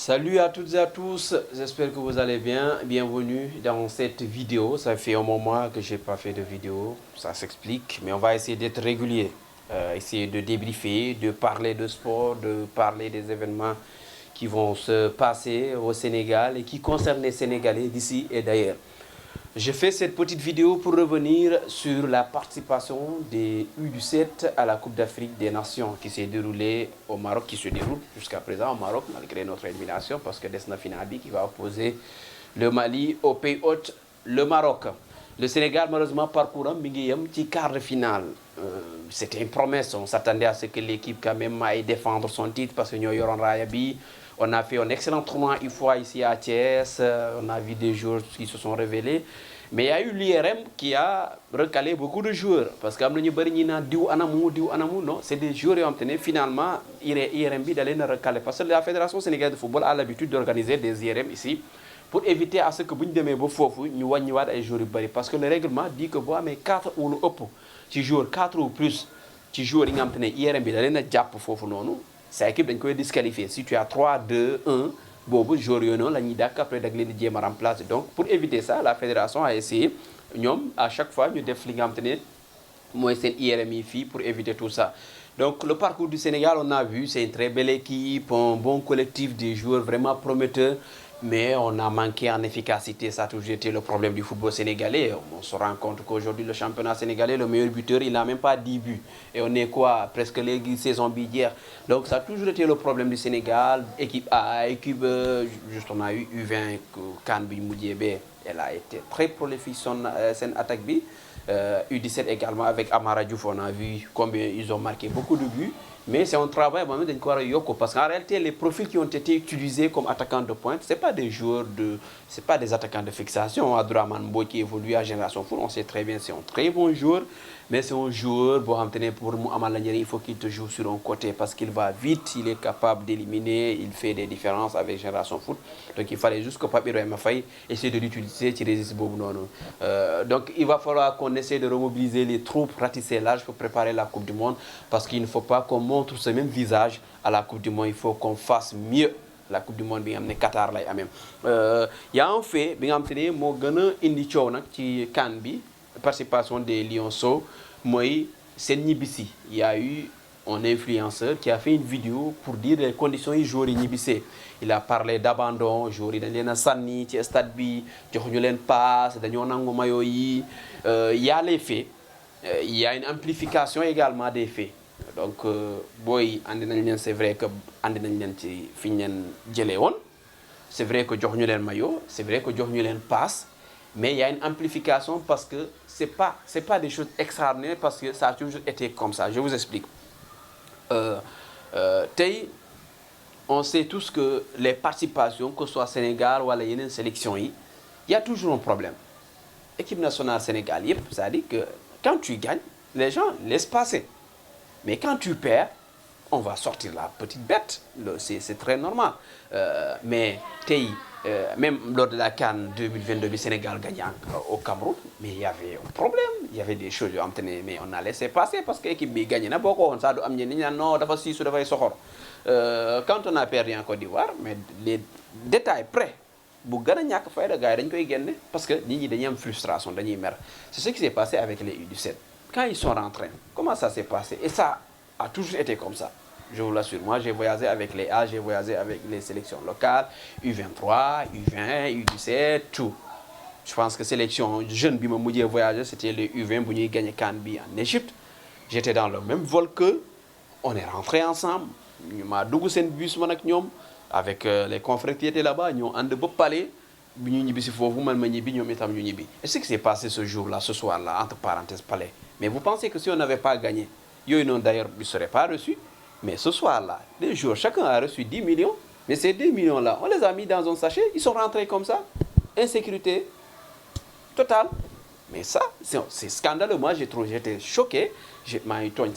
Salut à toutes et à tous, j'espère que vous allez bien. Bienvenue dans cette vidéo. Ça fait un moment que je n'ai pas fait de vidéo, ça s'explique, mais on va essayer d'être régulier. Essayer de débriefer, de parler de sport, de parler des événements qui vont se passer au Sénégal et qui concernent les Sénégalais d'ici et d'ailleurs. Je fais cette petite vidéo pour revenir sur la participation des U17 à la Coupe d'Afrique des Nations qui s'est déroulée au Maroc, qui se déroule jusqu'à présent au Maroc, malgré notre élimination, parce que Desna Finabi qui va opposer le Mali au pays hôte, le Maroc. Le Sénégal, malheureusement, parcourant un petit quart de finale. C'était une promesse, on s'attendait à ce que l'équipe quand même aille défendre son titre, parce que nous Yoron Rayabi. On a fait un excellent tournoi une fois ici à Thiès, on a vu des joueurs qui se sont révélés. Mais il y a eu l'IRM qui a recalé beaucoup de joueurs. Parce que non, c'est des joueurs qui ont obtenu finalement l'IRM d'aller recaler. Parce que la Fédération sénégalaise de football a l'habitude d'organiser des IRM ici pour éviter à ce que nous ayons des joueurs. Parce que le règlement dit que vous avez 4 ou plus, joueurs 4 ou plus, tu joueurs qui ont obtenu l'IRM d'aller cette équipe dañ koy disqualifier. Si tu as 3, 2, 1, bobu joueur yo non lañuy dak après dag leen di jéem remplacer. Donc pour éviter ça, la fédération a essayé à chaque fois ñu def li nga xamantene moy sen IRMI fi pour éviter tout ça. Donc le parcours du Sénégal, on a vu, c'est une très belle équipe, un bon collectif de joueurs vraiment prometteurs. Mais on a manqué en efficacité, ça a toujours été le problème du football sénégalais. On se rend compte qu'aujourd'hui, le championnat sénégalais, le meilleur buteur, il n'a même pas 10 buts. Et on est quoi? Presque les saisons billères. Donc ça a toujours été le problème du Sénégal. Équipe A, équipe juste on a eu U20, Kanbi Moudiébé, elle a été très prolifique son attaque. U17 également avec Amara Diouf, on a vu combien ils ont marqué beaucoup de buts. Mais c'est un travail parce qu'en réalité, les profils qui ont été utilisés comme attaquants de pointe, ce pas des joueurs c'est pas des attaquants de fixation. Abdourahmane Mboy qui évolue à Génération Foot, on sait très bien, c'est un très bon joueur. Mais c'est un joueur, pour il faut qu'il te joue sur un côté parce qu'il va vite, il est capable d'éliminer, il fait des différences avec Génération Foot. Donc il fallait juste que Papi Rohema Faye essaie de l'utiliser, donc il va falloir qu'on essaie de remobiliser les troupes, ratisser large pour préparer la Coupe du Monde parce qu'il ne faut pas qu'on montre ce même visage à la Coupe du Monde, il faut qu'on fasse mieux. La Coupe du Monde bi nga xamné Qatar lay amé y a un fait bi nga xamné mo gëna indi ciow nak ci CAN bi participation des Lionceaux moy sen ñibisi. Il y a eu un influenceur qui a fait une vidéo pour dire les conditions yi joueurs yi ñibissé. Il a parlé d'abandon, joueurs yi dañ leena sanni ci stade bi jox ñu leen passe dañu nangu mayo yi. Il y a les faits, il y a une amplification également des faits. Donc c'est vrai que andi nañ leen ci fiñ leen jëlé won, c'est vrai que jox ñu leen maillot, c'est vrai que jox ñu leen passe, mais il y a une amplification parce que c'est pas des choses extraordinaires parce que ça a toujours été comme ça. Je vous explique. On sait tous que les participations, que ce soit Sénégal ou les sélections, il y a toujours un problème. Équipe nationale Sénégal, ça dit que quand tu gagnes, les gens laissent passer. Mais quand tu perds, on va sortir la petite bête. C'est très normal. Mais même lors de la CAN 2022, le Sénégal gagnant au Cameroun, mais il y avait un problème. Il y avait des choses, mais on a laissé passer parce que l'équipe gagne. Quand on a perdu en Côte d'Ivoire, mais les détails près, parce que nous avons une frustration, c'est ce qui s'est passé avec les U17. Quand ils sont rentrés, comment ça s'est passé? Et ça a toujours été comme ça. Je vous l'assure. Moi, j'ai voyagé avec les A, j'ai voyagé avec les sélections locales, U23, U20, U17, tout. Je pense que sélection jeune, bi ma voyagé, c'était les U20 pour gagner Cannes en Égypte. J'étais dans le même vol qu'eux. On est rentrés ensemble. Nous avons dougu sen bus avec les confrères qui étaient là-bas. Nous avons de palais. Et ce qui s'est passé ce jour-là, ce soir-là, entre parenthèses, palais. Mais vous pensez que si on n'avait pas gagné, d'ailleurs, ils ne seraient pas reçus. Mais ce soir-là, les jours, chacun a reçu 10 millions. Mais ces 10 millions-là, on les a mis dans un sachet. Ils sont rentrés comme ça. Insécurité totale. Mais ça, c'est scandaleux. Moi, j'étais choqué. Imagine-toi,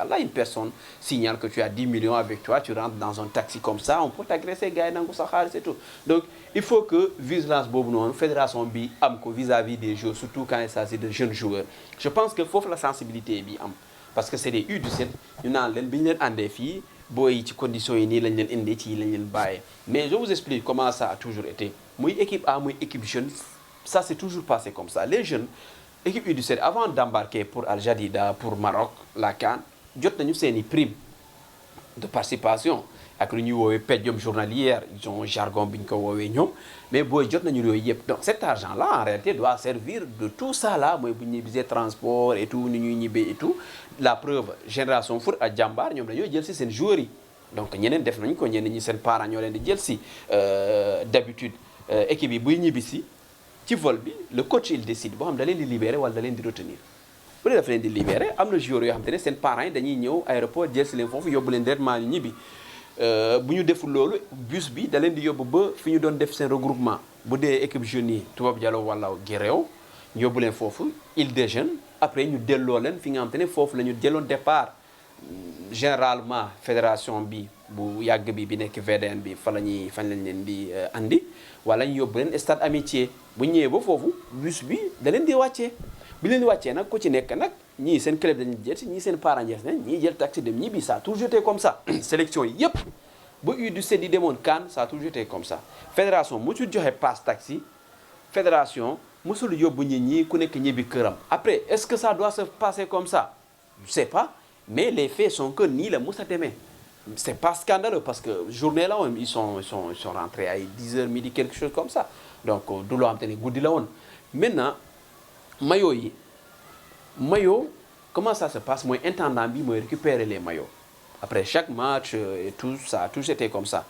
là, une personne signale que tu as 10 millions avec toi, tu rentres dans un taxi comme ça, on peut t'agresser, c'est tout. Donc, il faut que vigilance la fédération vis-à-vis des joueurs, surtout quand il s'agit de jeunes joueurs. Je pense qu'il faut la sensibilité. parce que c'est des U17 ñu naan leen bi ñu leen àndee fii booy ci conditions yi nii lañ leen indee ci lañ leen bàyyee mais je vous explique comment ça a toujours été muy équipe A muy équipe jeune ça s'est toujours passé comme ça les jeunes équipe U17 avant d'embarquer pour Al Jadida pour Maroc la CAN jot nañu seeni prime de participation ak lu ñuy woowee podium journalière ils ont jargon bi ñu ko woowee ñoom mais booy jot nañu yooyu yëpp donc cet argent là en réalité doit servir de tout ça là mooy bu ñu ñibbisee transport et tout ni ñuy ñibbee et tout la preuve Génération Foot ak Jàmbaar ñoom dañoo jël si seen joueurs yi donc ñeneen def nañu ko ñeneen ñi seen parents ñoo leen di jël si d'habitude équipe yi buy ñibbi si ci vol bi le coach il décide boo xam da leen di libérer wala da leen di retenir bu dee dafa leen di libérer am na joueurs yoo xam te ne seen parents yi dañuy ñëw aéroport jël si leen foofu yóbbu leen directement ñu ñibbi bu ñu deful loolu bus bi da leen di yóbbu ba fi ñu doon def seen regroupement bu dee équipe jeunes yi Toubab Diallo wala Guéréo ñu yóbbu leen foofu île des jeunes après ñu delloo leen fi nga xam te ne foofu la ñu jëloon départ généralement fédération bi bu yàgg bi nekk VDN bi fañ lañ leen di andi wala ñu yóbbu leen stade amitié bu ñëwee ba foofu bus bi da leen di wàccee bi leen di wàccee nag ku ci nekk nag ñii seen club dañuy jël si ñii seen parents jël si ñii jël taxi dem ñibbi ça a toujours été comme ça sélection yi yëpp ba U17 di demoon CAN ça a toujours été comme ça fédération musul joxe passe taxi fédération musul yóbbu ñi ku nekk ñibbi këram après est-ce que ça doit se passer comme ça je sais pas mais les faits sont que nii la mos a demee c'est pas scandaleux parce que journée la woon ils sont rentrés ay 10h midi quelque chose comme ça donc du loo xam te ne guddi la woon maintenant maillot comment ça se passe mooy intendant bi mooy récupérer les maillots après chaque match et tout ça tout c'était comme ça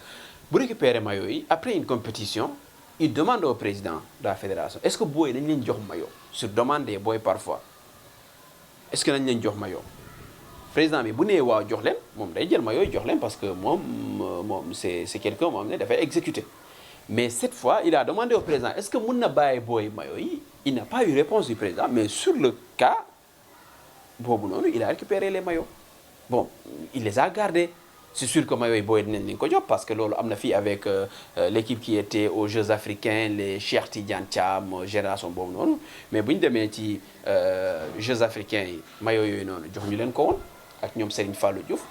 bu récupérer maillots yi après une compétition il demande au président de la fédération est-ce que booy dañ leen jox maillot sur demande des booy parfois est-ce que dañ leen jox maillot président bi bu nee waaw jox leen moom day jël maillot jox leen parce que moom c'est quelqu'un moom ne dafay exécuter mais cette fois il a demandé au président est-ce que mun na bàyyi booy maillot yi il n'a pas eu réponse du président mais sur le cas boobu noonu il a récupéré les maillots bon il les a gardés c'est sûr que maillots yi booy dinañ leen ko jox parce que loolu am na fii avec l'équipe qui était aux Jeux africains les Cheikh Tidiane Thiam génération boobu noonu mais bu ñu demee ci Jeux africains yi maillots yooyu noonu jox ñu leen ko woon ak ñoom Serigne Fallou Diouf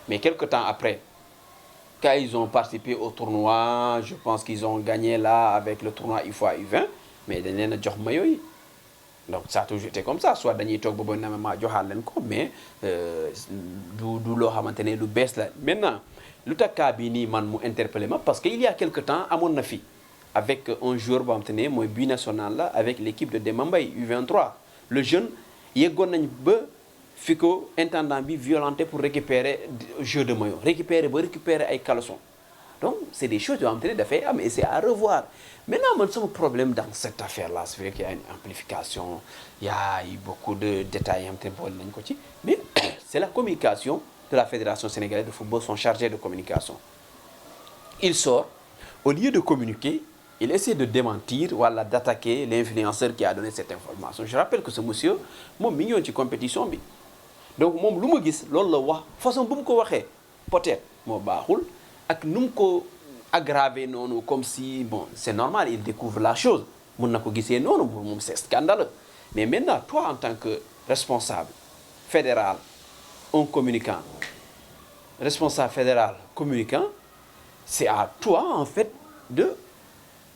mais quelque temps après quand ils ont participé au tournoi je pense qu'ils ont gagné là avec le tournoi UFOA U20 mais dañ leen a jox maillot yi donc ça a toujours été comme ça soit dañuy toog ba ba nama joxaal leen ko mais du loo xamante ne lu bees la maintenant lu tax cas bii nii man mu interpellé ma parce que il y a quelque temps amoon na fi avec un joueur boo xamante ne mooy binational la avec l'équipe de Demba Mbaye U23 le jeune yeggoon nañ ba fi ko intendant bi violenté pour récupérer jeu de maillot récupérer ay caleçons donc c'est des choses yoo xamante ne dafay am et c'est à revoir maintenant man sama problème dans cette affaire là c'est vrai qu'il y a une amplification il y a eu beaucoup de détails yoo xamante ne boole nañ ko ci mais c'est la communication de la Fédération sénégalaise de football son chargé de communication il sort au lieu de communiquer il essaie de démentir wala d'attaquer l'influenceur qui a donné cette information je rappelle que ce monsieur moom mi ngi woon ci compétition bi donc moom lu ma gis loolu la wax façon bu mu ko waxee peut-être moo baaxul ak nu mu ko aggravé noonu comme si bon c'est normal il découvre la chose mun na ko gisee noonu moom c'est scandaleux mais maintenant toi en tant que responsable fédéral un communicant responsable fédéral communicant c'est à toi en fait de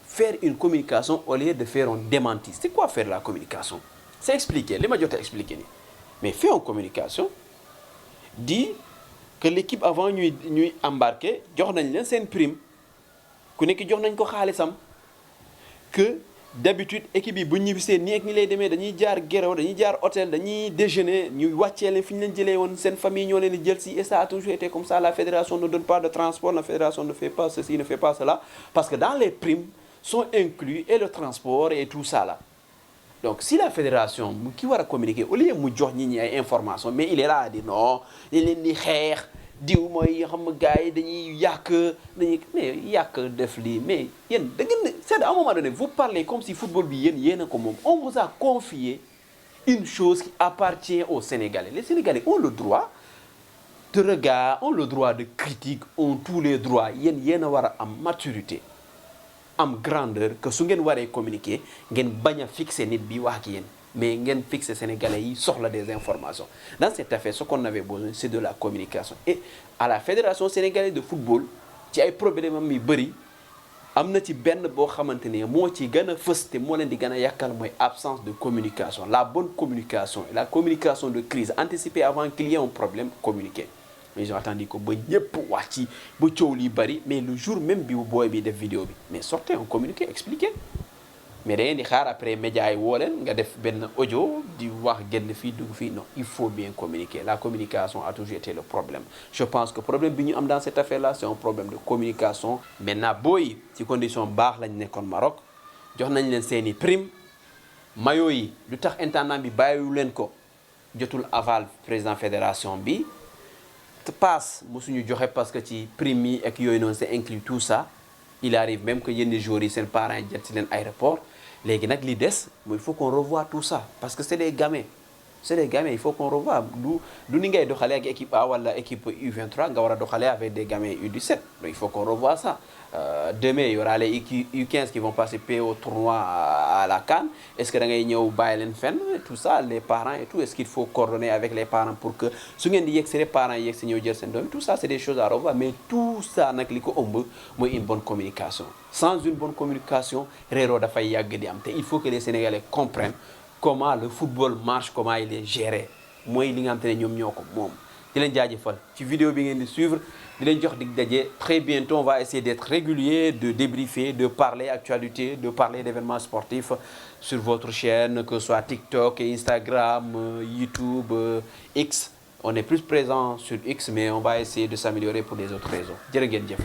faire une communication au lieu de faire un démenti c'est quoi faire la communication c'est expliquer li ma jot a expliquer nii mais fais une communication dis que l'équipe avant ñuy embarquer jox nañ leen seen prime ku nekk jox nañ ko xaalisam que d'habitude équipe yi bu ñu ñibbisee nii ak ni lay demee dañuy jaar Guéréo dañuy jaar hôtel dañuy déjeuner ñuy wàccee leen fi ñu leen jëlee woon seen famille ñoo leen di jël si et ça a toujours été comme ça la fédération ne donne pas de transport la fédération ne fait pas ceci ne fait pas cela parce que dans les primes sont inclus et le transport et tout ça là donc si la fédération mu ki war a communiquer au lieu mu jox nit ñi ay information mais il est là di non dañ leen di xeex diw mooy xam nga gars yi dañuy yàq def lii mais yéen da ngeen c'est à un moment donné vous parlez comme si football bi yéen a ko moom on vous a confié une chose qui appartient aux Sénégalais les Sénégalais ont le droit de regard ont le droit de critique ont tous les droits yéen a war a am maturité am grandeur que su ngeen waree communiquer ngeen bañ a fixer nit bi wax ak yéen mais ngeen fixer sénégalais yi soxla des informations. Dans cette affaire ce qu'on avait besoin c'est de la communication et à la fédération sénégalaise de football ci ay problème am yu bëri am na ci benn boo xamante ne moo ci gën a fës te moo leen di gën a yàkkal mooy absence de communication. La bonne communication et la communication de crise, anticiper avant qu'il y ait un problème, communiquer. Ils ont attendu ko ba ñëpp wax ci ba coow li bari mais le jour même bi booy bi def vidéo bi mais sortez un communiqué expliquez. Mais da ngeen di xaar après média yi woo leen nga def benn audio di wax génn fii dugg fii non il faut bien communiquer. La communication a toujours été le problème. Je pense que problème bi ñu am dans cette affaire là c'est un problème de communication. Maintenant booy ci condition baax lañ nekkoon Maroc jox nañ leen seeni prime maillot yi lu tax intendant bi bàyyiwu leen ko jotul aval président fédération bi te passe mosuñu joxe parce que ci prime yi ak yooyu noonu c'est inclus tout ça. Il arrive même que yenn jours yi seen parents yi jot ci leen aéroport léegi nag li des mooy il faut qu'on revoie tout ça parce que c'est des gamins il faut qu'on revoie du ni ngay doxalee ak équipe A wala équipe U23 nga war a doxalee avec des gamins U17 donc il faut qu'on revoie ça. Demain il y aura les U15 qui vont participer au tournoi à la CAN. Est-ce que da ngay ñëw bàyyi leen fenn tout ça les parents et tout est-ce qu'il faut coordonner avec les parents pour que su ngeen di yegg si les parents yegg si ñëw jël seen doom tout ça c'est des choses à revoir mais tout ça nag li ko ëmb mooy une bonne communication. Sans une bonne communication réeroo dafay yàgg di am te il faut que les Sénégalais comprennent comment le football marche, comment il est géré mooy li nga xam te ne ñoom ñoo ko moom. Di leen jaajëfal ci vidéo bi ngeen di suivre di leen jox dig daje très bientôt on va essayer d'être régulier de débriefer de parler actualité de parler d'événements sportifs sur votre chaîne que ce soit TikTok Instagram YouTube X on est plus présent sur X mais on va essayer de s'améliorer pour les autres réseaux jërë ngeen jëf.